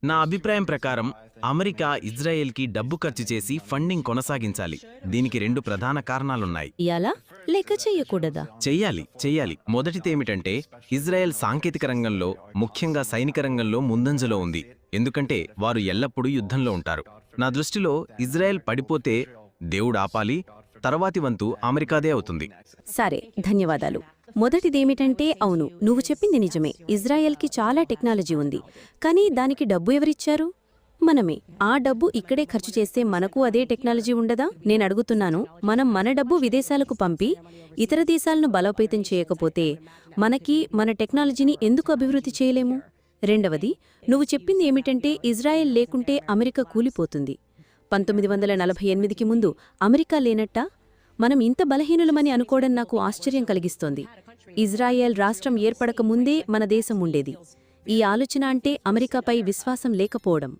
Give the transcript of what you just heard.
నా అభిప్రాయం ప్రకారం అమెరికా ఇజ్రాయెల్కి డబ్బు ఖర్చు చేసి ఫండింగ్ కొనసాగించాలి. దీనికి 2 ప్రధాన కారణాలున్నాయి. ఇయాలా లేక చెయ్యకూడదా? చెయ్యాలి. మొదటిదేమిటంటే ఇజ్రాయెల్ సాంకేతిక రంగంలో, ముఖ్యంగా సైనిక రంగంలో ముందంజలో ఉంది. ఎందుకంటే వారు ఎల్లప్పుడూ యుద్ధంలో ఉంటారు. నా దృష్టిలో ఇజ్రాయెల్ పడిపోతే దేవుడు ఆపాలి, తర్వాతి వంతు అమెరికాదే అవుతుంది. సరే, ధన్యవాదాలు. మొదటిదేమిటంటే అవును, నువ్వు చెప్పింది నిజమే. ఇజ్రాయెల్కి చాలా టెక్నాలజీ ఉంది, కానీ దానికి డబ్బు ఎవరిచ్చారు? మనమే. ఆ డబ్బు ఇక్కడే ఖర్చు చేస్తే మనకు అదే టెక్నాలజీ ఉండదా? నేను అడుగుతున్నాను, మనం మన డబ్బు విదేశాలకు పంపి ఇతర దేశాలను బలోపేతం చేయకపోతే మనకి మన టెక్నాలజీని ఎందుకు అభివృద్ధి చేయలేము? రెండవది, నువ్వు చెప్పింది ఏమిటంటే ఇజ్రాయెల్ లేకుంటే అమెరికా కూలిపోతుంది. 1948కి ముందు అమెరికా లేనట్టా? మనం ఇంత బలహీనులమని అనుకోవడం నాకు ఆశ్చర్యం కలిగిస్తోంది. ఇజ్రాయెల్ రాష్ట్రం ఏర్పడక ముందే మన దేశం ఉండేది. ఈ ఆలోచన అంటే అమెరికాపై విశ్వాసం లేకపోవడం.